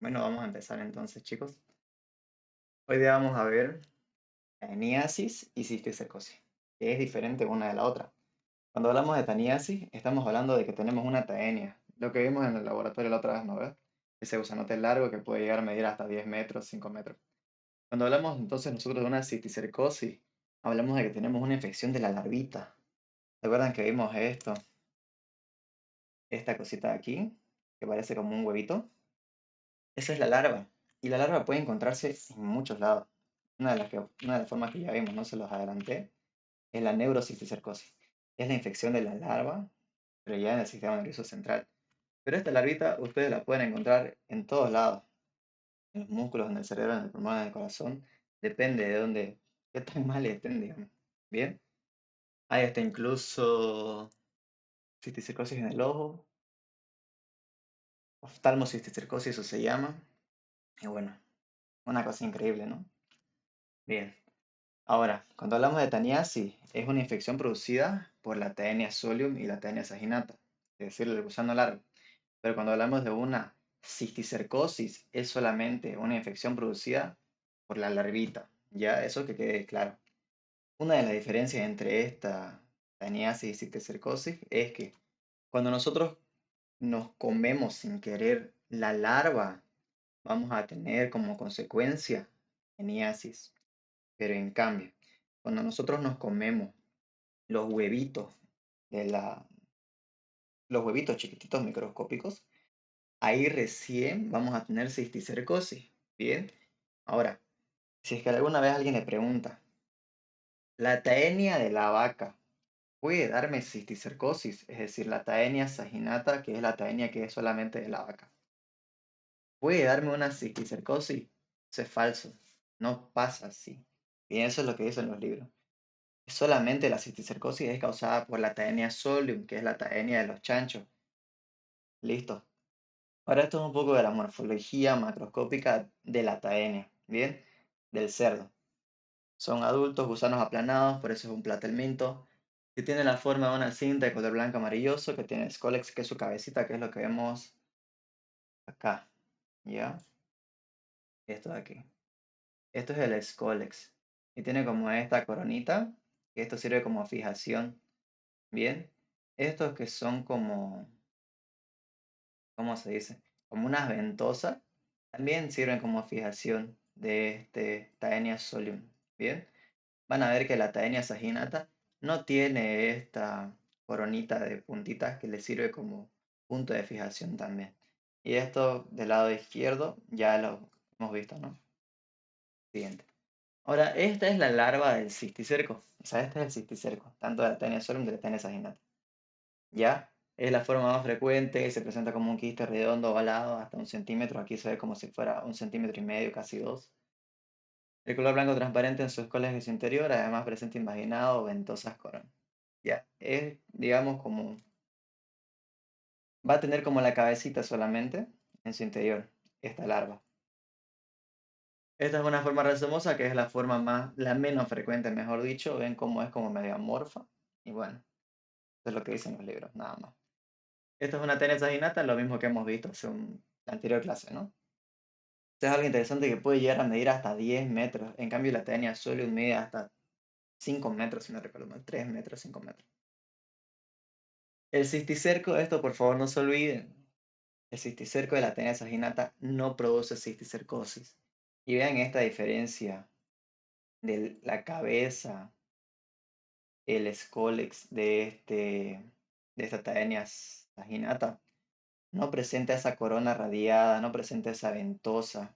Bueno, vamos a empezar entonces, chicos. Hoy día vamos a ver taniasis y cisticercosis, que es diferente una de la otra. Cuando hablamos de taniasis, estamos hablando de que tenemos una taenia, lo que vimos en el laboratorio la otra vez, ¿no ves? Ese gusanote largo que puede llegar a medir hasta 10 metros, 5 metros. Cuando hablamos entonces nosotros de una cisticercosis, hablamos de que tenemos una infección de la larvita. ¿Se acuerdan que vimos esto? Esta cosita de aquí, que parece como un huevito. Esa es la larva. Y la larva puede encontrarse en muchos lados. Una de las formas que ya vimos, no se los adelanté, es la neurocisticercosis. Es la infección de la larva, pero ya en el sistema nervioso central. Pero esta larvita ustedes la pueden encontrar en todos lados. En los músculos, en el cerebro, en el pulmón, en el corazón. Depende de dónde, qué tan mal estén, digamos. Bien. Ahí está incluso cisticercosis en el ojo. Oftalmocisticercosis, eso se llama. Y bueno, una cosa increíble, ¿no? Bien. Ahora, cuando hablamos de taniasis, es una infección producida por la Taenia solium y la Taenia saginata, es decir, el gusano largo. Pero cuando hablamos de una cisticercosis, es solamente una infección producida por la larvita. Ya, eso que quede claro. Una de las diferencias entre esta taniasis y cisticercosis es que cuando nosotros nos comemos sin querer la larva, vamos a tener como consecuencia taniasis. Pero en cambio, cuando nosotros nos comemos los huevitos de los huevitos chiquititos microscópicos, ahí recién vamos a tener cisticercosis. Bien, ahora, si es que alguna vez alguien le pregunta, ¿la taenia de la vaca puede darme cisticercosis? Es decir, la taenia saginata, que es la taenia que es solamente de la vaca. ¿Puede darme una cisticercosis? Eso es falso. No pasa así. Y eso es lo que dicen los libros. Solamente la cisticercosis es causada por la Taenia solium, que es la taenia de los chanchos. Listo. Ahora esto es un poco de la morfología macroscópica de la taenia, ¿bien? Del cerdo. Son adultos gusanos aplanados, por eso es un platelminto, que tiene la forma de una cinta de color blanco amarilloso, que tiene el scolex, que es su cabecita, que es lo que vemos acá, ¿ya? Esto de aquí. Esto es el scolex. Y tiene como esta coronita, que esto sirve como fijación, ¿bien? Estos que son como ¿cómo se dice? Como unas ventosas, también sirven como fijación de este Taenia solium. Bien, van a ver que la Taenia saginata no tiene esta coronita de puntitas que le sirve como punto de fijación también. Y esto del lado izquierdo ya lo hemos visto, ¿no? Siguiente. Ahora, esta es la larva del cisticerco. O sea, este es el cisticerco, tanto de la Taenia solium como de la Taenia saginata. ¿Ya? Es la forma más frecuente, se presenta como un quiste redondo ovalado hasta 1 centímetro, aquí se ve como si fuera 1,5 cm, casi 2. El color blanco transparente en sus colas de su interior, además presenta invaginado o ventosas coronas. Ya, es, digamos, como, va a tener como la cabecita solamente en su interior, esta larva. Esta es una forma racemosa, que es la forma más, la menos frecuente, mejor dicho, ven cómo es como medio amorfa, y bueno, eso es lo que dicen los libros, nada más. Esta es una Taenia saginata, lo mismo que hemos visto en la anterior clase, ¿no? Esto es algo interesante que puede llegar a medir hasta 10 metros. En cambio, la Taenia solium mide hasta 5 metros, si no recuerdo mal. 3 metros, 5 metros. El cisticerco, esto por favor no se olviden. El cisticerco de la Taenia saginata no produce cisticercosis. Y vean esta diferencia de la cabeza, el escólex de esta Taenia saginata. No presenta esa corona radiada, no presenta esa ventosa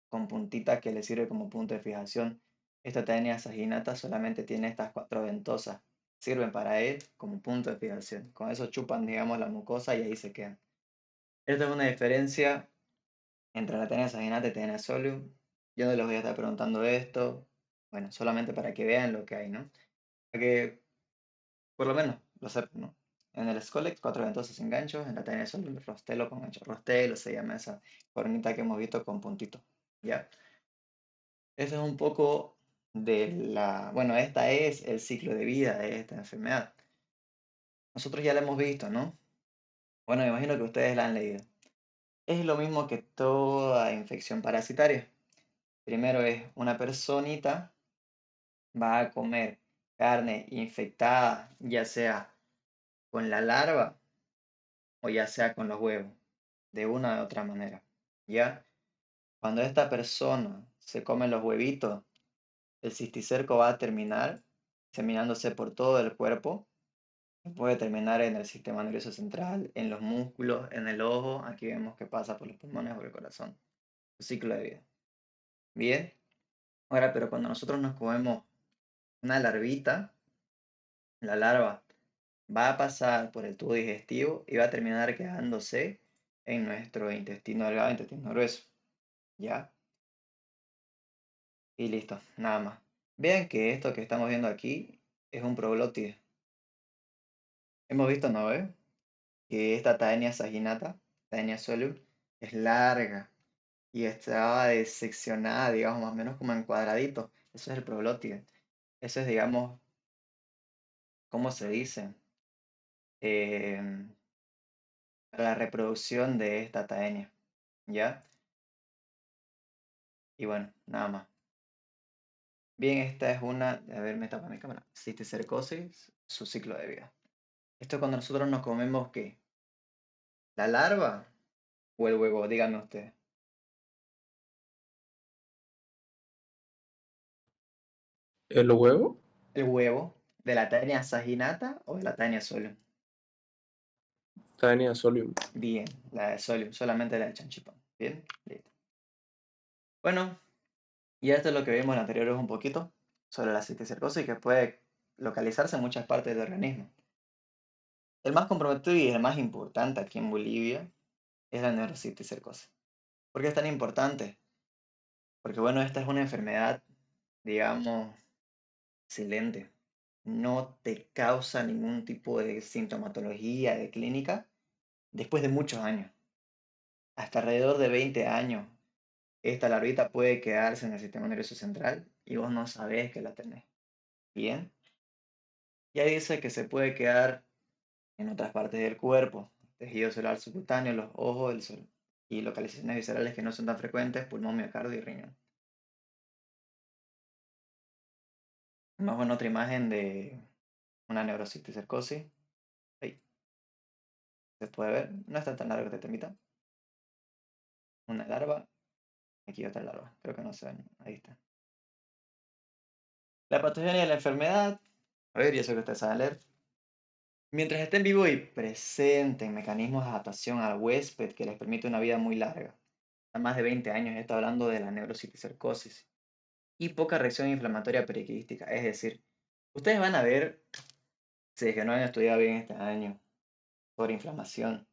con puntita que le sirve como punto de fijación. Esta taenia saginata solamente tiene estas 4 ventosas. Sirven para él como punto de fijación. Con eso chupan, digamos, la mucosa y ahí se quedan. Esta es una diferencia entre la taenia saginata y taenia solium. Yo no les voy a estar preguntando esto. Bueno, solamente para que vean lo que hay, ¿no? Para que por lo menos lo sepan, ¿no? En el Scolex, 4 ventosas sin ganchos. En la taenia solium, rostelo con gancho. Rostelo se llama esa coronita que hemos visto con puntito. ¿Ya? Eso es un poco de la, bueno, esta es el ciclo de vida de esta enfermedad. Nosotros ya la hemos visto, ¿no? Bueno, me imagino que ustedes la han leído. Es lo mismo que toda infección parasitaria. Primero es una personita va a comer carne infectada, ya sea con la larva o ya sea con los huevos, de una u otra manera. ¿Ya? Cuando esta persona se come los huevitos, el cisticerco va a terminar diseminándose por todo el cuerpo. Puede terminar en el sistema nervioso central, en los músculos, en el ojo. Aquí vemos que pasa por los pulmones o el corazón. Su ciclo de vida. Bien. Ahora, pero cuando nosotros nos comemos una larvita, la larva va a pasar por el tubo digestivo y va a terminar quedándose en nuestro intestino delgado, intestino grueso. ¿Ya? Y listo, nada más. Vean que esto que estamos viendo aquí es un proglótide. Hemos visto, ¿no ve? Que esta Taenia saginata, Taenia solum, es larga y estaba diseccionada, digamos, más o menos como en cuadraditos. Eso es el proglótide. Eso es, digamos, ¿cómo se dice? Em, la reproducción de esta Taenia, ¿ya? Y bueno, nada más. Bien, esta es una, a ver, me tapa mi cámara, cisticercosis, su ciclo de vida. Esto es cuando nosotros nos comemos, ¿qué? ¿La larva o el huevo? Díganme ustedes. ¿El huevo? ¿El huevo de la Taenia saginata o de la Taenia solum? Tania Solium. Bien, la de solium, solamente la de chanchipán. Bien, listo. Bueno, y esto es lo que vimos en el anterior es un poquito sobre la cisticercosis que puede localizarse en muchas partes del organismo. El más comprometido y el más importante aquí en Bolivia es la neurocisticercosis. ¿Por qué es tan importante? Porque bueno, esta es una enfermedad, digamos, silente. No te causa ningún tipo de sintomatología de clínica después de muchos años. Hasta alrededor de 20 años, esta larvita puede quedarse en el sistema nervioso central y vos no sabés que la tenés. Bien. Ya dice que se puede quedar en otras partes del cuerpo, tejido celular subcutáneo, los ojos, el sol y localizaciones viscerales que no son tan frecuentes, pulmón, miocardio y riñón. Vamos a otra imagen de una neurocisticercosis. Ahí, se puede ver, no está tan largo este temita. Una larva, aquí otra larva, creo que no se ven, ahí está. La patogenia de la enfermedad, a ver, yo sé que ustedes saben leer. Mientras estén vivos y presenten mecanismos de adaptación al huésped que les permite una vida muy larga, a más de 20 años, está hablando de la neurocisticercosis, y poca reacción inflamatoria periquística, es decir, ustedes van a ver, si es que no han estudiado bien este año, sobre inflamación,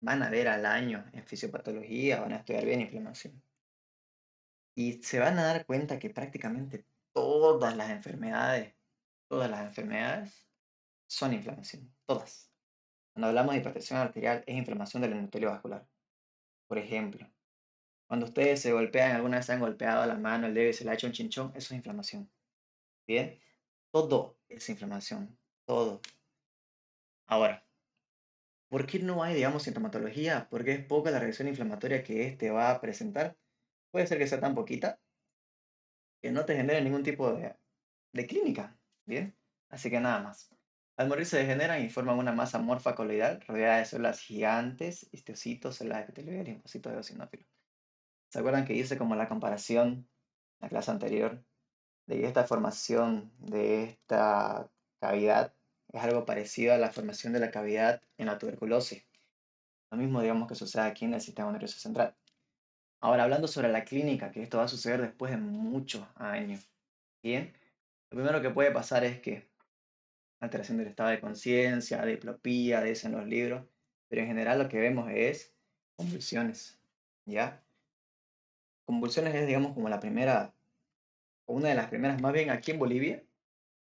van a ver al año en fisiopatología, van a estudiar bien inflamación. Y se van a dar cuenta que prácticamente todas las enfermedades son inflamación, todas. Cuando hablamos de hipertensión arterial es inflamación del endotelio vascular. Por ejemplo, cuando ustedes se golpean, alguna vez se han golpeado la mano, el dedo y se le ha hecho un chinchón, eso es inflamación. ¿Bien? Todo es inflamación, todo. Ahora, ¿por qué no hay, digamos, sintomatología? Porque es poca la reacción inflamatoria que este va a presentar. Puede ser que sea tan poquita que no te genere ningún tipo de clínica. ¿Bien? Así que nada más. Al morir se degeneran y forman una masa amorfa coloidal rodeada de células gigantes, histocitos, células epiteliales y linfocitos eosinófilos. ¿Se acuerdan que hice como la comparación en la clase anterior de que esta formación de esta cavidad es algo parecido a la formación de la cavidad en la tuberculosis? Lo mismo, digamos, que sucede aquí en el sistema nervioso central. Ahora, hablando sobre la clínica, que esto va a suceder después de muchos años. Bien, lo primero que puede pasar es que alteración del estado de conciencia, diplopía, dicen los libros, pero en general lo que vemos es convulsiones, ¿ya? Convulsiones es, digamos, como la primera, o una de las primeras, más bien aquí en Bolivia,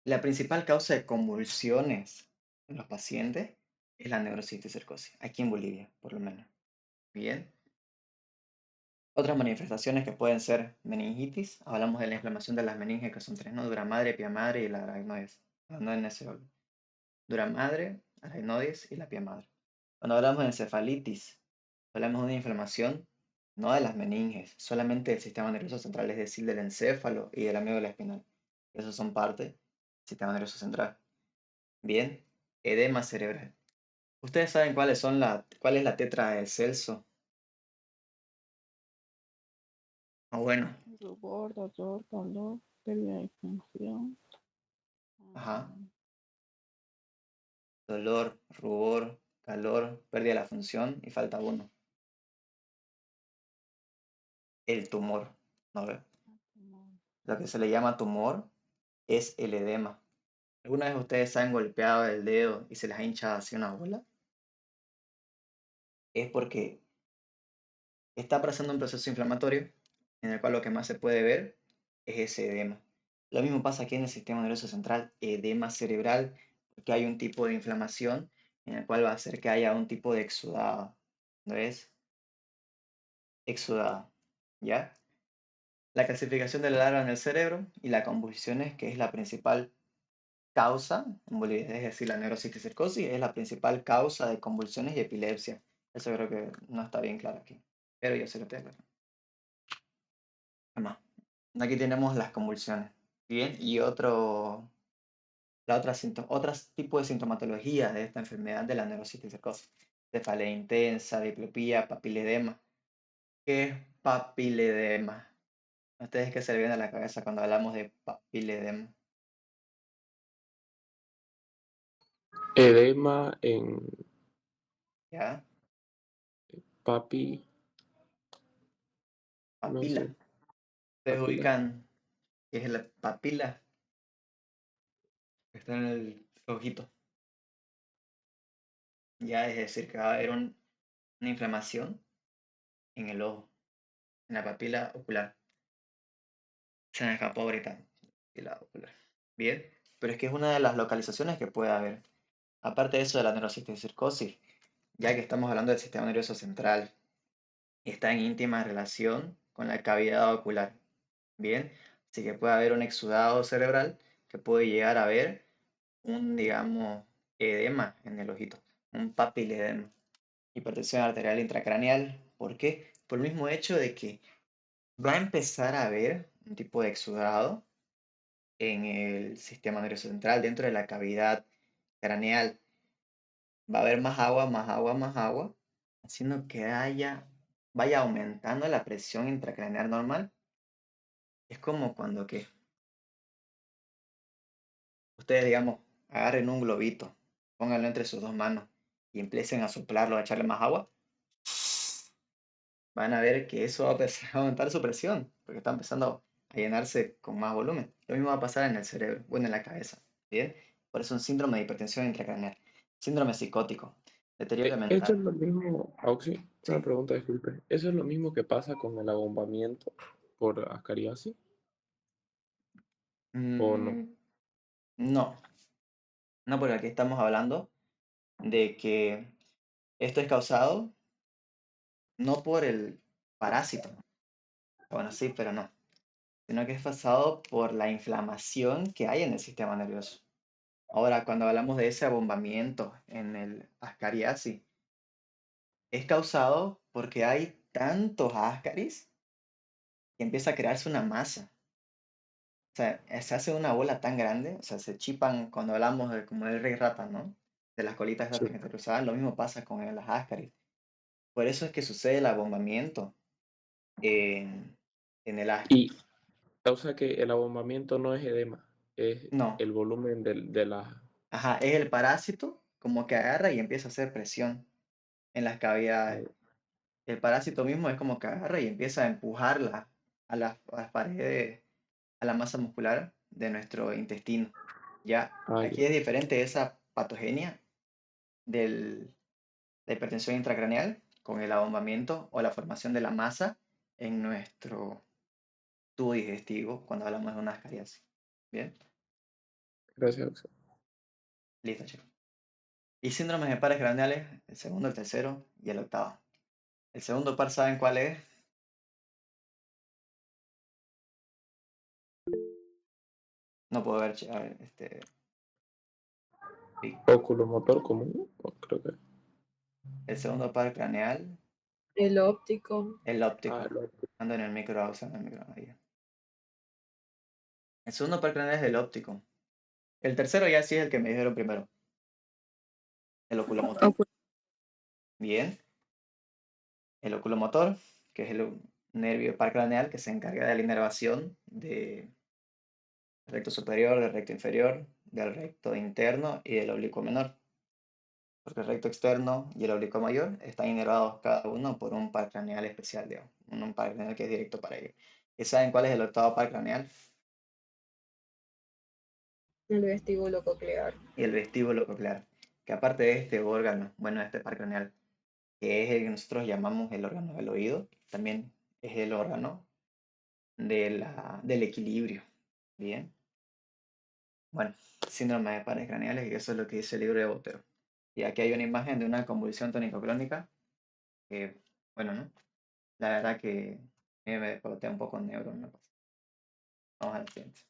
la principal causa de convulsiones en los pacientes es la neurocisticercosis, aquí en Bolivia, por lo menos. Bien. Otras manifestaciones que pueden ser meningitis, hablamos de la inflamación de las meninges, que son tres, ¿no? Duramadre, piamadre y la aracnoides. Hablando en ese orden. Duramadre, aracnoides y la piamadre. Cuando hablamos de encefalitis, Hablamos de una inflamación, no de las meninges, solamente del sistema nervioso central, es decir, del encéfalo y de la médula espinal. Esos son parte del sistema nervioso central. Bien, edema cerebral. ¿Ustedes saben cuál es la tetra de Celso? Ah, bueno, Rubor, dolor, calor, pérdida de función. ajá. ah, Dolor, rubor, calor, pérdida de la función y falta uno. El tumor. ¿No ve? como- Lo que se le llama tumor es el edema. ¿Alguna vez ustedes se han golpeado el dedo y se les ha hinchado así una bola? Es porque está pasando un proceso inflamatorio en el cual lo que más se puede ver es ese edema. Lo mismo pasa aquí en el sistema nervioso central, edema cerebral, porque hay un tipo de inflamación en el cual va a hacer que haya un tipo de exudado. ¿No es? Exudado. ¿Ya? La calcificación de la larva en el cerebro y las convulsiones, que es la principal causa, es decir, la neurocisticercosis es la principal causa de convulsiones y epilepsia. Eso creo que no está bien claro aquí, pero yo sé que te aclaro. Además, aquí tenemos las convulsiones. Bien, y otro tipo de sintomatología de esta enfermedad de la neurocisticercosis. Cefalea intensa, diplopía, papiledema. ¿Qué es papiledema? ¿A ustedes qué se le viene a la cabeza cuando hablamos de papiledema? Edema en ¿Ya? papi, no Papila. sé, Ustedes papila. ubican qué es la papila que está en el ojito. Ya es decir, que va a haber una inflamación en el ojo, en la papila ocular. Se me escapó ahorita. Papila ocular. Bien, pero es que es una de las localizaciones que puede haber. Aparte de eso de la neurocisticercosis, ya que estamos hablando del sistema nervioso central, está en íntima relación con la cavidad ocular. Bien, así que puede haber un exudado cerebral que puede llegar a haber digamos, edema en el ojito, un papiledema, hipertensión arterial intracraneal. ¿Por qué? Por el mismo hecho de que va a empezar a haber un tipo de exudado en el sistema nervioso central, dentro de la cavidad craneal. Va a haber más agua, más agua, más agua, haciendo que vaya aumentando la presión intracraneal normal. Es como cuando que ustedes, digamos, agarren un globito, pónganlo entre sus dos manos y empiecen a soplarlo, a echarle más agua, van a ver que eso va a empezar a aumentar su presión, porque está empezando a llenarse con más volumen. Lo mismo va a pasar en el cerebro, bueno, en la cabeza, ¿bien? Por eso un síndrome de hipertensión intracraneal, síndrome psicótico, deterioro Esto es mental, lo mismo, Auxi, una ¿sí? pregunta, disculpe. ¿Eso es lo mismo que pasa con el abombamiento por ascariasis o no? Mm, no, no, porque aquí estamos hablando de que esto es causado no por el parásito, bueno, sí, pero no, sino que es causado por la inflamación que hay en el sistema nervioso. Ahora, cuando hablamos de ese abombamiento en el ascariasis, es causado porque hay tantos ascaris que empieza a crearse una masa. O sea, se hace una bola tan grande, o sea, se chipan cuando hablamos de como el rey rata, ¿no? De las colitas Sí. esas que se cruzaban, lo mismo pasa con las ascaris. Por eso es que sucede el abombamiento en, en el ascaris. Y causa que el abombamiento no es edema, es No, el volumen de la... ajá, es el parásito como que agarra y empieza a hacer presión en las cavidades. El parásito mismo es como que agarra y empieza a empujarla a las paredes, a la masa muscular de nuestro intestino. Ya, Ah, aquí ya. es diferente esa patogenia de la hipertensión intracraneal con el abombamiento o la formación de la masa en nuestro tubo digestivo cuando hablamos de una ascariasis. Bien, Gracias, Auxi. listo, chicos. Y síndromes de pares craneales, el segundo, el tercero y el octavo. El segundo par, ¿saben cuál es? No puedo ver, a ver, sí. Oculomotor común, creo que. El segundo par craneal. El óptico. El óptico. Ah, Ando en el micro, usando el micro. Ahí. El segundo par craneal es el óptico. El tercero ya sí es el que me dijeron primero. El oculomotor. Ocu- Bien. El oculomotor, que es el nervio par craneal que se encarga de la inervación del recto superior, del recto inferior, del recto interno y del oblicuo menor. Porque el recto externo y el oblicuo mayor están inervados cada uno por un par craneal especial, digamos. Un par craneal que es directo para ellos. ¿Y saben cuál es el octavo par craneal? El vestíbulo coclear. Y el vestíbulo coclear. Que aparte de este órgano, bueno, este par craneal, que es el que nosotros llamamos el órgano del oído, también es el órgano del equilibrio. Bien. Bueno, síndrome de pares craneales, y eso es lo que dice el libro de Botero. Y aquí hay una imagen de una convulsión tónico-clónica, que, bueno, ¿no? La verdad que me despelotea un poco el neurón, ¿no? Vamos al siguiente.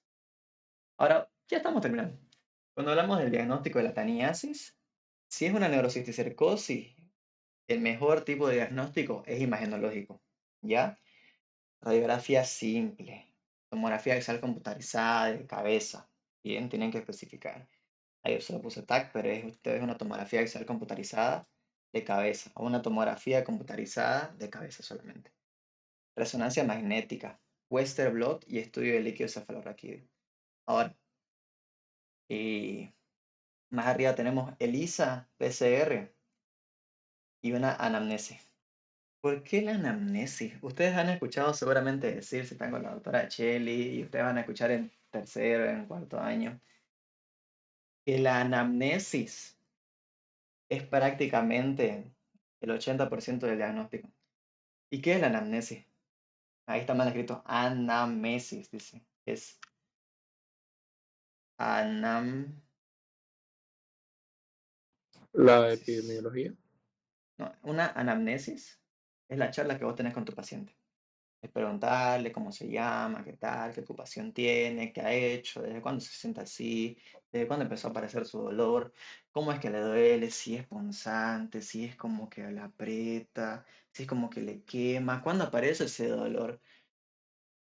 Ahora, ya estamos terminando. Cuando hablamos del diagnóstico de la taniasis, si es una neurocisticercosis, el mejor tipo de diagnóstico es imagenológico, ¿ya? Radiografía simple, tomografía axial computarizada de cabeza, bien, tienen que especificar. Ahí yo solo puse TAC, pero es una tomografía axial computarizada de cabeza, o una tomografía computarizada de cabeza solamente. Resonancia magnética, Western blot y estudio de líquido cefalorraquídeo. Ahora, y más arriba tenemos ELISA, PCR y una anamnesis. ¿Por qué la anamnesis? Ustedes han escuchado seguramente decir, si están con la doctora Cheli, y ustedes van a escuchar en tercero, en cuarto año, que la anamnesis es prácticamente el 80% del diagnóstico. ¿Y qué es la anamnesis? Ahí está mal escrito, anamnesis, dice. Es anamnesis. la epidemiología. No, una anamnesis es la charla que vos tenés con tu paciente. Es preguntarle cómo se llama, qué tal, qué ocupación tiene, qué ha hecho, desde cuándo se siente así, desde cuándo empezó a aparecer su dolor, cómo es que le duele, si es punzante, si es como que le aprieta, si es como que le quema, cuándo aparece ese dolor,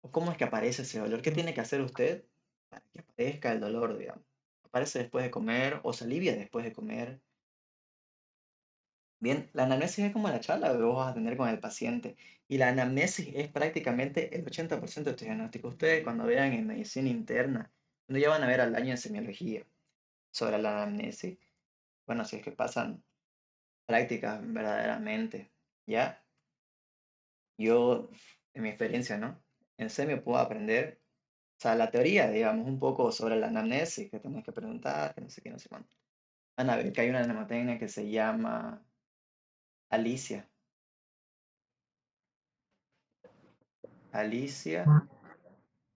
o cómo es que aparece ese dolor, qué tiene que hacer usted para que aparezca el dolor, digamos. ¿Aparece después de comer o se alivia después de comer? Bien, la anamnesis es como la charla que vos vas a tener con el paciente. Y la anamnesis es prácticamente el 80% de tu diagnóstico. Ustedes cuando vean en medicina interna, cuando ya van a ver al año en semiología sobre la anamnesis, bueno, si es que pasan prácticas verdaderamente, ¿ya? Yo, en mi experiencia, ¿no? En semio puedo aprender, o sea, la teoría, digamos, un poco sobre la anamnesis, que tenés que preguntar, que no sé qué, no sé cuánto. Van a ver que hay una mnemotecnia que se llama Alicia. Alicia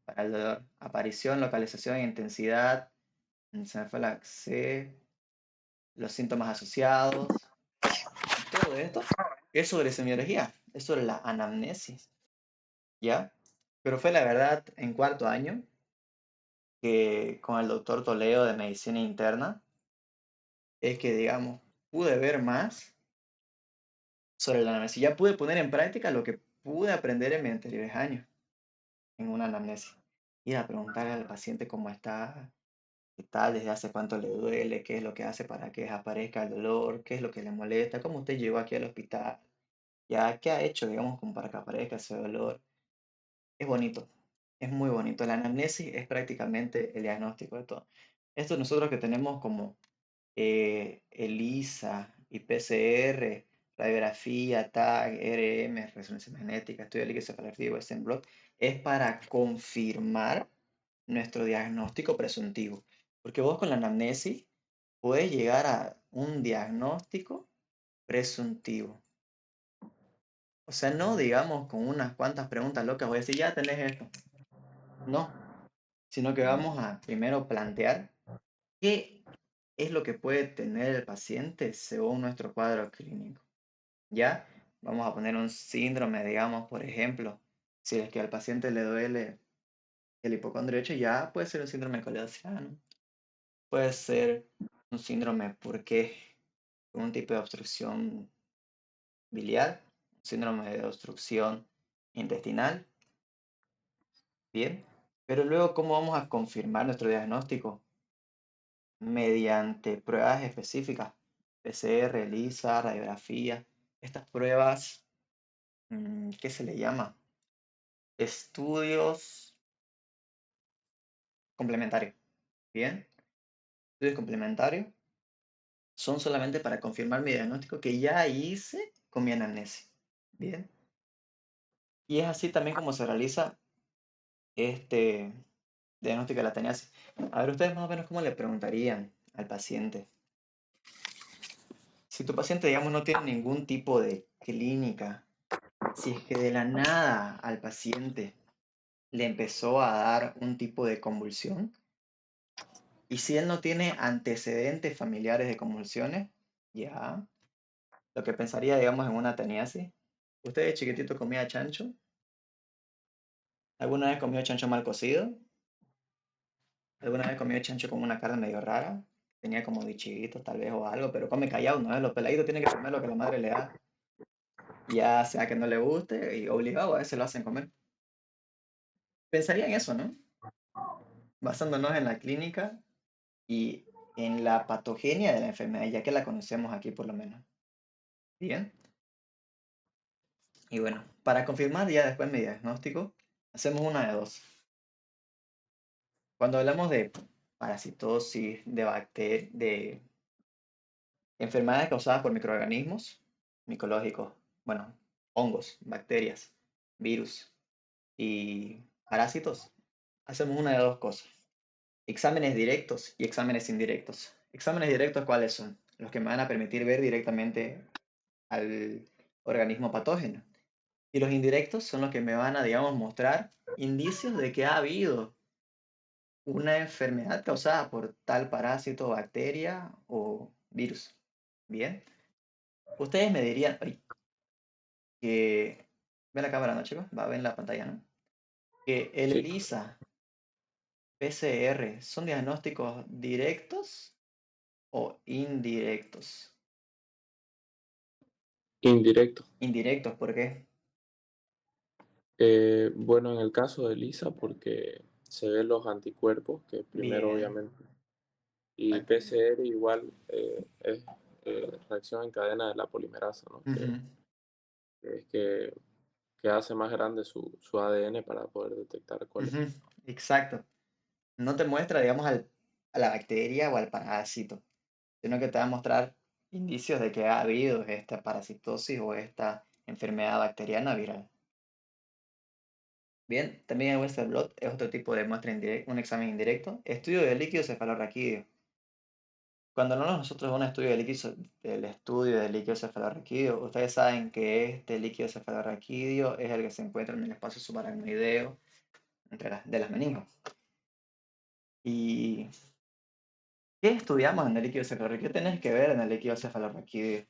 para el dolor. Aparición, localización e intensidad. Se me fue la C. Los síntomas asociados. Todo esto es sobre semiología. Es sobre la anamnesis. ¿Ya? Pero fue la verdad en cuarto año que con el doctor Toledo de medicina interna es que, digamos, pude ver más sobre la anamnesis. Ya pude poner en práctica lo que pude aprender en mis anteriores años en una anamnesis. Ir a preguntarle al paciente cómo está, qué tal, desde hace cuánto le duele, qué es lo que hace para que aparezca el dolor, qué es lo que le molesta, cómo usted llegó aquí al hospital, ya, qué ha hecho, digamos, como para que aparezca ese dolor. Es bonito, es muy bonito. La anamnesis es prácticamente el diagnóstico de todo. Esto nosotros que tenemos como ELISA y PCR, radiografía, TAG, RM, resonancia magnética, estudio de líquido cefalorraquídeo, Western blot, es para confirmar nuestro diagnóstico presuntivo. Porque vos con la anamnesis puedes llegar a un diagnóstico presuntivo. O sea, no digamos con unas cuantas preguntas locas, voy a decir, ya tenés esto. No, sino que vamos a primero plantear qué es lo que puede tener el paciente según nuestro cuadro clínico. ¿Ya? Vamos a poner un síndrome, digamos, por ejemplo, si es que al paciente le duele el hipocondrio derecho, ya puede ser un síndrome coliaciano. Puede ser un síndrome porque un tipo de obstrucción biliar, síndrome de obstrucción intestinal. Bien, pero luego, ¿cómo vamos a confirmar nuestro diagnóstico? Mediante pruebas específicas, PCR, ELISA, radiografía. Estas pruebas, ¿qué se le llama? Estudios complementarios. Bien, estudios complementarios son solamente para confirmar mi diagnóstico que ya hice con mi anamnesis. Bien, y es así también como se realiza este diagnóstico de la teniasis. A ver, ustedes más o menos cómo le preguntarían al paciente. Si tu paciente, digamos, no tiene ningún tipo de clínica, si es que de la nada al paciente le empezó a dar un tipo de convulsión, y si él no tiene antecedentes familiares de convulsiones, ya, lo que pensaría, digamos, en una teniasis. ¿Usted de chiquitito comía chancho? ¿Alguna vez comió chancho mal cocido? ¿Alguna vez comió chancho con una carne medio rara? Tenía como bichitos tal vez o algo, pero come callado, ¿no? Los peladitos tienen que comer lo que la madre le da. Ya sea que no le guste y obligado a veces lo hacen comer. Pensaría en eso, ¿no? Basándonos en la clínica y en la patogenia de la enfermedad, ya que la conocemos aquí por lo menos. Bien. Y bueno, para confirmar ya después mi diagnóstico, hacemos una de dos. Cuando hablamos de parasitosis, de enfermedades causadas por microorganismos micológicos, bueno, hongos, bacterias, virus y parásitos, hacemos una de dos cosas. Exámenes directos y exámenes indirectos. Exámenes directos, ¿cuáles son? Los que me van a permitir ver directamente al organismo patógeno. Y los indirectos son los que me van a, digamos, mostrar indicios de que ha habido una enfermedad causada por tal parásito, bacteria o virus. Bien. Ustedes me dirían, ay, que... Ven la cámara, ¿no, chicos? Va a ver en la pantalla, ¿no? Que el Sí, ELISA, PCR, ¿son diagnósticos directos o indirectos? indirecto. Indirectos, ¿por qué? Bueno, en el caso de Lisa, porque se ven los anticuerpos, que primero Bien. obviamente, y PCR igual es reacción en cadena de la polimerasa, ¿no? Ujú, Que es que hace más grande su ADN para poder detectar cuál es. ujú, exacto. No te muestra, digamos, a la bacteria o al parásito, sino que te va a mostrar indicios de que ha habido esta parasitosis o esta enfermedad bacteriana viral. Bien, también el Western blot es otro tipo de muestra indirecta, un examen indirecto. Estudio de líquido cefalorraquídeo. Cuando hablamos nosotros de un estudio de líquido, del estudio de líquido cefalorraquídeo, ustedes saben que este líquido cefalorraquídeo es el que se encuentra en el espacio subaracnoideo de las meninges. ¿Y qué estudiamos en el líquido cefalorraquídeo? ¿Qué tenés que ver en el líquido cefalorraquídeo?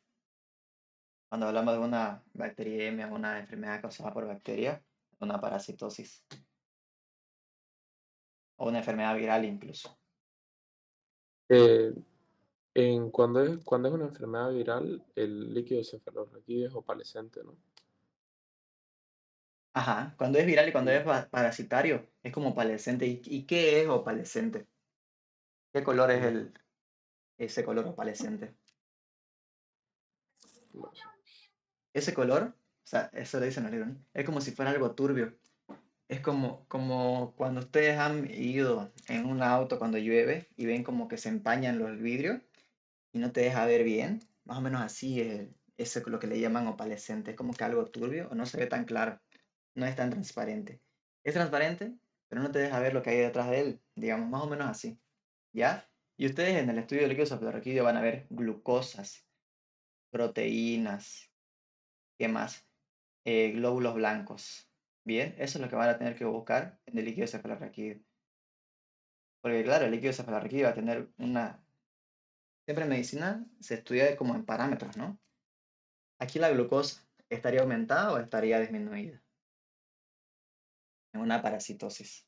Cuando hablamos de una bacteriemia, una enfermedad causada por bacterias, una parasitosis o una enfermedad viral incluso. Eh, cuando es una enfermedad viral, el líquido cefalorraquídeo es opalescente, ¿no? Ajá, cuando es viral y cuando Y, es parasitario, es como opalescente. ¿Y qué es opalescente? ¿Qué color es mm, ese color opalescente? no sé. Ese color, o sea, eso le dicen los libros, ¿no? Es como si fuera algo turbio. Es como cuando ustedes han ido en un auto cuando llueve y ven como que se empañan los vidrios y no te deja ver bien. Más o menos así es eso es lo que le llaman opalescente. Es como que algo turbio o no se ve tan claro. No es tan transparente. Es transparente, pero no te deja ver lo que hay detrás de él. Digamos, más o menos así. ¿Ya? Y ustedes en el estudio de líquido cefalorraquídeo van a ver glucosas, proteínas, ¿qué más? Glóbulos blancos. Bien, eso es lo que van a tener que buscar en el líquido cefalorraquídeo. Porque claro, el líquido cefalorraquídeo va a tener una... Siempre en medicina se estudia como en parámetros, ¿no? Aquí la glucosa, ¿estaría aumentada o estaría disminuida? En una parasitosis.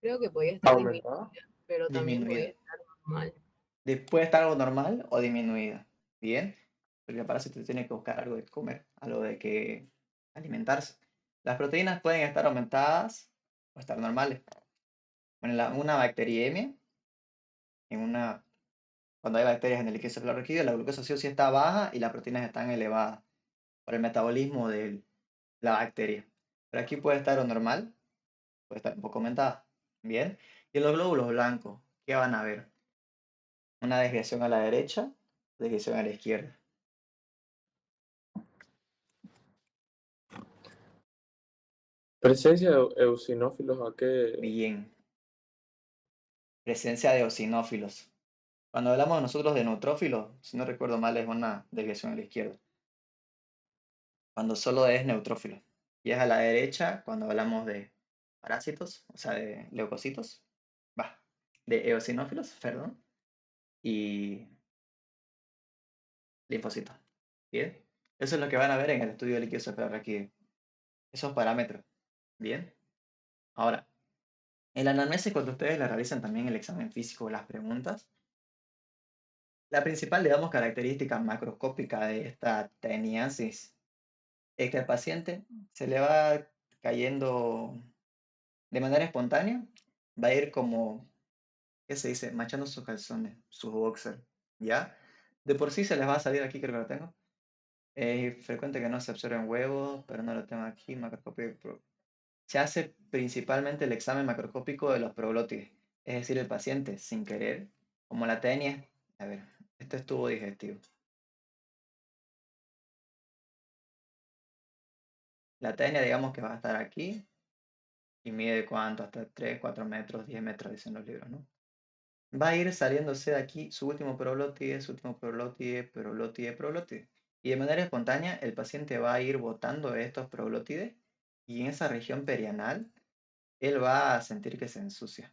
Creo que podía estar disminuida, ¿Aumentada? pero también podía Disminuida. estar normal. Puede estar algo normal o disminuida. Bien. porque el parásito tiene que buscar algo de comer, algo de que alimentarse. Las proteínas pueden estar aumentadas o estar normales. Bueno, una bacteriemia, cuando hay bacterias en el líquido cefalorraquídeo, la glucosa sí o sí está baja y las proteínas están elevadas por el metabolismo de la bacteria. Pero aquí puede estar o normal, puede estar un poco aumentada. Bien. Y en los glóbulos blancos, ¿qué van a ver? Una desviación a la derecha, desviación a la izquierda. Presencia de eosinófilos, ¿a qué? Bien. Presencia de eosinófilos. Cuando hablamos nosotros de neutrófilos, si no recuerdo mal, es una desviación a la izquierda. Cuando solo es neutrófilo. Y es a la derecha cuando hablamos de parásitos, o sea, de leucocitos. Va, de eosinófilos, perdón. Y linfocitos. Bien. Eso es lo que van a ver en el estudio de líquido cefalorraquídeo. Esos parámetros. Bien. Ahora, en la anamnesis, cuando ustedes le realizan también el examen físico o las preguntas, la principal, digamos, característica macroscópica de esta teniasis es que al paciente se le va cayendo de manera espontánea, va a ir como, ¿qué se dice? Machando sus calzones, sus boxers, ¿ya? De por sí se les va a salir aquí, creo que lo tengo. Es frecuente que no se observen huevos, pero no lo tengo aquí, macroscópico. Se hace principalmente el examen macroscópico de los proglótides, es decir, el paciente, sin querer, como la tenia, a ver, este es tubo digestivo. La tenia, digamos que va a estar aquí y mide cuánto, hasta 3, 4 metros, 10 metros, dicen los libros, ¿no? Va a ir saliéndose de aquí su último proglótide, su último proglótide, proglótide, proglótide. Y de manera espontánea, el paciente va a ir botando estos proglótides y en esa región perianal, él va a sentir que se ensucia.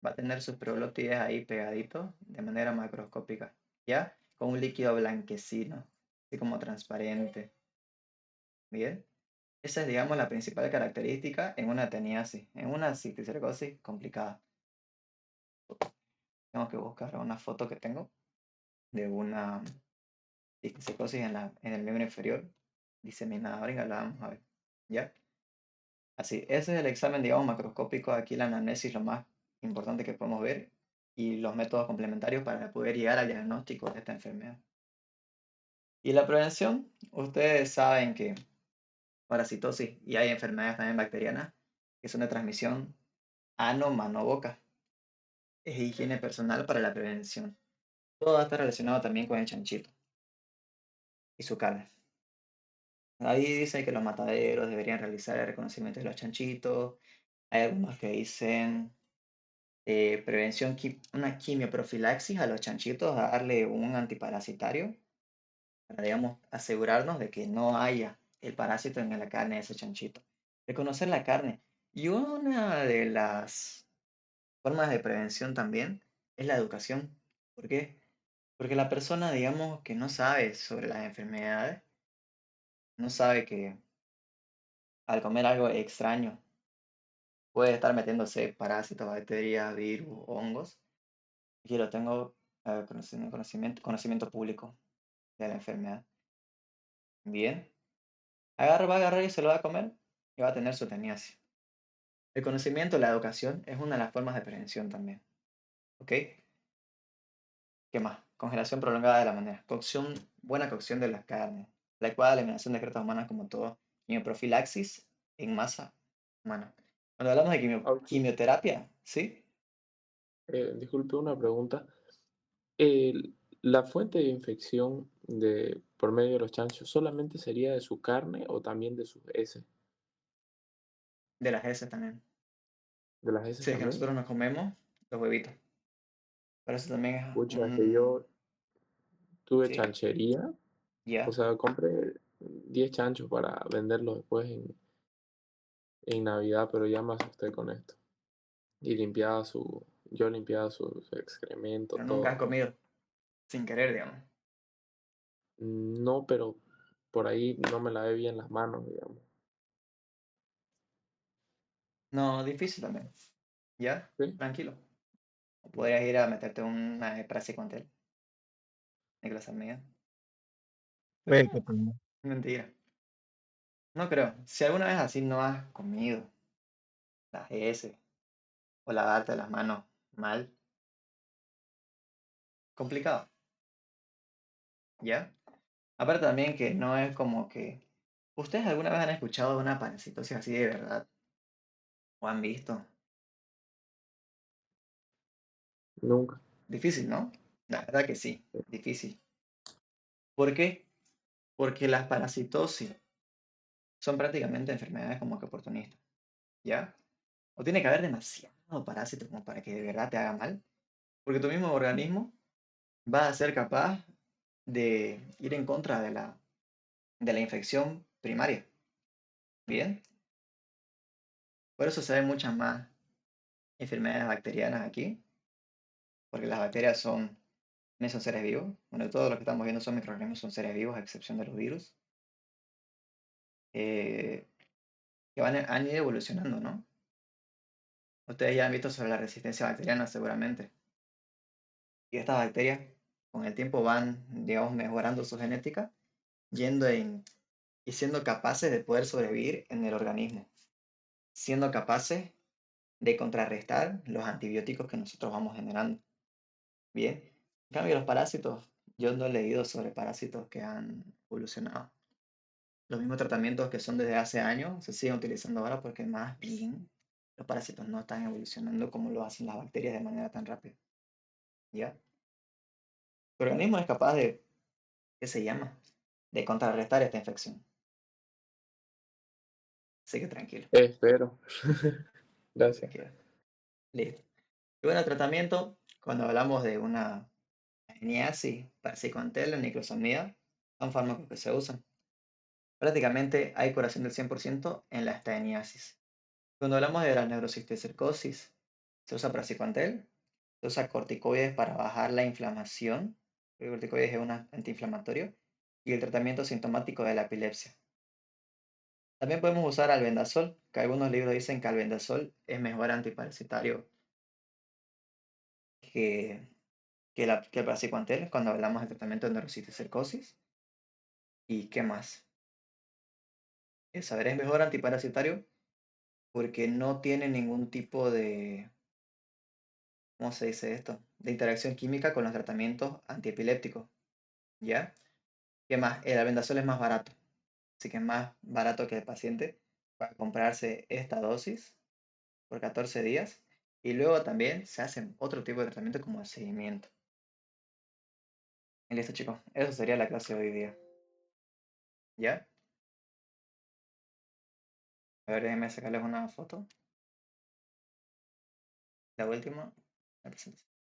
Va a tener sus proglótides ahí pegaditos de manera macroscópica, ¿ya? Con un líquido blanquecino, así como transparente. ¿Bien? Esa es, digamos, la principal característica en una teniasis, en una cisticercosis complicada. Tengo que buscar una foto que tengo de una cisticercosis en el miembro inferior diseminada. Ahora la vamos a ver. ¿Ya? Así, ese es el examen, digamos, macroscópico. Aquí la anamnesis, lo más importante que podemos ver y los métodos complementarios para poder llegar al diagnóstico de esta enfermedad. Y la prevención, ustedes saben que parasitosis y hay enfermedades también bacterianas que son de transmisión ano, mano, boca. Es higiene personal para la prevención. Todo va a estar relacionado también con el chanchito y su carne. Ahí dice que los mataderos deberían realizar el reconocimiento de los chanchitos. Hay algunos que dicen prevención, una quimioprofilaxis a los chanchitos, a darle un antiparasitario para, digamos, asegurarnos de que no haya el parásito en la carne de ese chanchito. Reconocer la carne. Y una de las formas de prevención también es la educación. ¿Por qué? Porque la persona, digamos, que no sabe sobre las enfermedades, no sabe que al comer algo extraño puede estar metiéndose parásitos, bacterias, virus, hongos. Aquí lo tengo, conocimiento público de la enfermedad. Bien. Va a agarrar y se lo va a comer y va a tener su teniasis. El conocimiento, la educación, es una de las formas de prevención también. ¿Ok? ¿Qué más? Congelación prolongada de la manera. Cocción, buena cocción de las carnes. La adecuada eliminación de excretas humanas como todo. Quimioprofilaxis en masa humana. Cuando hablamos de quimioterapia, ¿sí? Disculpe una pregunta. El- ¿La fuente de infección por medio de los chanchos solamente sería de su carne o también de sus heces? De las heces también. ¿De las heces Sí, es que también? nosotros nos comemos los huevitos. Pero eso también es Pucha, es que un... yo tuve Sí, chanchería, o ya. sea, compré 10 chanchos para venderlos después en Navidad, pero ya me asusté con esto. Y yo limpiaba sus excrementos, Pero nunca has todo. comido sin querer, digamos. No, pero por ahí no me lavé bien las manos, digamos. No, difícil también. ¿Ya? ¿Sí? Tranquilo. O podrías ir a meterte una praxicontel de clase media. Mentira. No creo. Si alguna vez así no has comido las S o lavarte las manos mal, complicado, ¿ya? Aparte también que no es como que... ¿Ustedes alguna vez han escuchado de una parasitosis así de verdad? ¿O han visto? Nunca. Difícil, ¿no? La verdad que sí, difícil. ¿Por qué? Porque las parasitosis son prácticamente enfermedades como que oportunistas, ¿ya? O tiene que haber demasiado parásito como para que de verdad te haga mal, porque tu mismo organismo va a ser capaz de ir en contra de la infección primaria, ¿bien? Por eso se ven muchas más enfermedades bacterianas aquí, porque las bacterias no son seres vivos. Bueno, todo lo que estamos viendo son microorganismos, son seres vivos, a excepción de los virus, eh, que han ido evolucionando, ¿no? Ustedes ya han visto sobre la resistencia bacteriana seguramente. Y estas bacterias con el tiempo van, digamos, mejorando su genética, yendo y siendo capaces de poder sobrevivir en el organismo, siendo capaces de contrarrestar los antibióticos que nosotros vamos generando. Bien. En cambio, los parásitos, yo no he leído sobre parásitos que han evolucionado. Los mismos tratamientos que son desde hace años se siguen utilizando ahora porque más bien los parásitos no están evolucionando como lo hacen las bacterias de manera tan rápida. ¿Ya? Tu organismo es capaz de, ¿qué se llama? De contrarrestar esta infección. Así que tranquilo, Espero. Gracias. tranquilo. Listo. Y bueno, el tratamiento, cuando hablamos de una niacin, paracetamol, niclosamida, son fármacos que se usan. Prácticamente hay curación del 100% en la esteniasis. Cuando hablamos de la neurocisticercosis, se usa praziquantel, se usa corticoides para bajar la inflamación, el corticoides es un antiinflamatorio, y el tratamiento sintomático de la epilepsia. También podemos usar albendazol, que algunos libros dicen que albendazol es mejor antiparasitario que, que el praziquantel cuando hablamos de tratamiento de neurocisticercosis. ¿Y qué más? Saber es mejor antiparasitario porque no tiene ningún tipo de, ¿cómo se dice esto? De interacción química con los tratamientos antiepilépticos, ¿ya? ¿Qué más? El albendazol es más barato, así que es más barato que el paciente para comprarse esta dosis por 14 días y luego también se hace otro tipo de tratamiento como el seguimiento. Y listo, chicos, eso sería la clase de hoy día, ¿ya? A ver, déjenme sacarles una foto. La última, la presentación.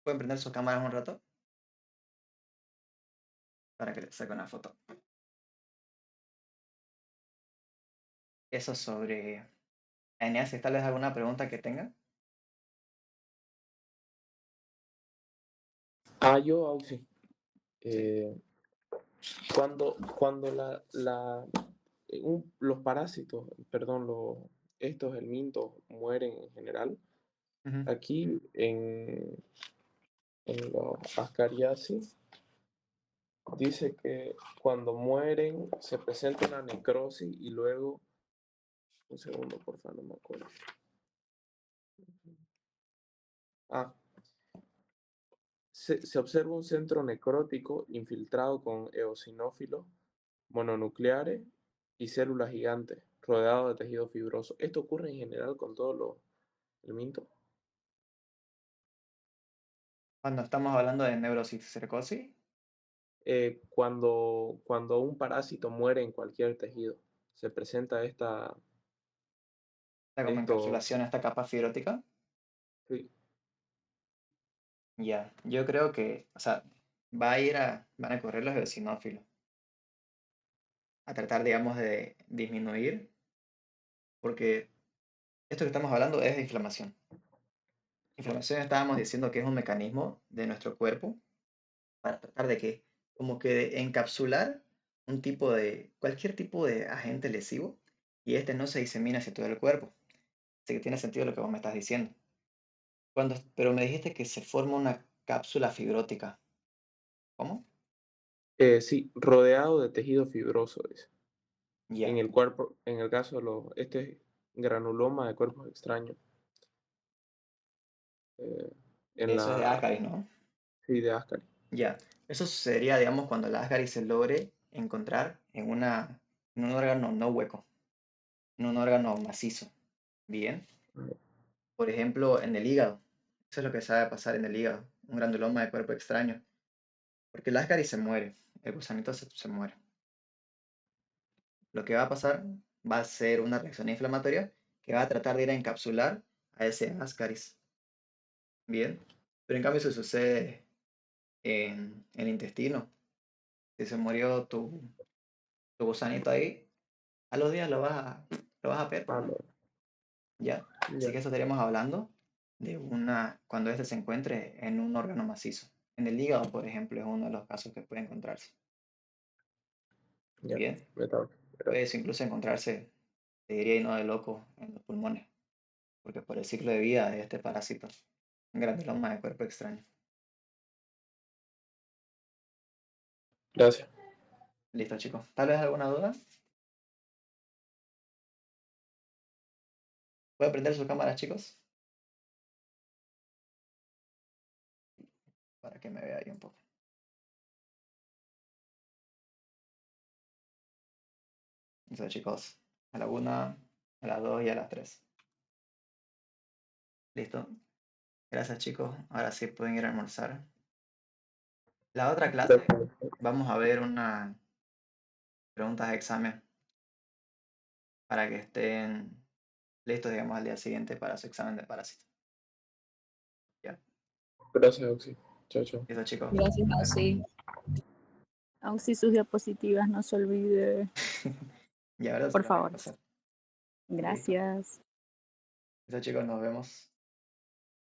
¿Pueden prender sus cámaras un rato? Para que les saque una foto. Eso sobre Eneas, tal vez alguna pregunta que tengan. Yo, Auxi. Sí. Cuando los parásitos, perdón, estos helmintos mueren en general, Ujú. aquí en los Ascariasis dice que cuando mueren se presenta una necrosis y luego, un segundo, por favor, no me acuerdo. Se observa un centro necrótico infiltrado con eosinófilos mononucleares y células gigantes, rodeado de tejido fibroso. Esto ocurre en general con todos los elementos. Cuando estamos hablando de neurocisticercosis, Cuando un parásito muere en cualquier tejido, se presenta está como esto, encapsulación, esta capa fibrótica. sí, Ya, yo creo que, o sea, van a correr los eosinófilos, a tratar, digamos, de disminuir, porque esto que estamos hablando es de inflamación. Inflamación estábamos diciendo que es un mecanismo de nuestro cuerpo para tratar de que, como que de encapsular cualquier tipo de agente lesivo y este no se disemina hacia todo el cuerpo. Así que tiene sentido lo que vos me estás diciendo. Pero me dijiste que se forma una cápsula fibrótica. ¿Cómo? Sí, rodeado de tejido fibroso, dice. Ya. En el cuerpo, en el caso de este es granuloma de cuerpos extraños. En Eso es de la Ascaris, ¿no? sí, de Ascaris. Ya. Eso sucedería, digamos, cuando la Ascaris se logre encontrar en un órgano no hueco, en un órgano macizo. Bien. Por ejemplo, en el hígado. Eso es lo que sabe pasar en el hígado. Un granuloma de cuerpo extraño. Porque el Ascaris se muere. El gusanito se muere. Lo que va a pasar va a ser una reacción inflamatoria que va a tratar de ir a encapsular a ese Ascaris. Bien. Pero en cambio, si sucede en el intestino, si se murió tu gusanito ahí, a los días lo vas a ver, Ah, ¿no? ¿Ya? Así ya, que eso estaríamos hablando de cuando este se encuentre en un órgano macizo. En el hígado, por ejemplo, es uno de los casos que puede encontrarse. ya. Bien. Gracias. Puede incluso encontrarse, te diría, y no de loco, en los pulmones, porque por el ciclo de vida de este parásito, un granuloma de cuerpo extraño. Gracias. Listo, chicos. ¿Tal vez alguna duda? ¿Pueden prender sus cámaras, chicos? Para que me vea ahí un poco. Listo, chicos. A la 1, a las 2 y a las 3. Listo. Gracias, chicos. Ahora sí pueden ir a almorzar. La otra clase vamos a ver unas preguntas de examen para que estén listos, digamos, al día siguiente para su examen de parásito. ¿Ya? Gracias, Oxy. Chao, chao. Listo, chicos. Gracias, Nos vemos. Auxi. Aún si sus diapositivas, no se olvide. Ya, ahora se Por las voy a favor. pasar. Gracias. Listo, chicos, nos vemos.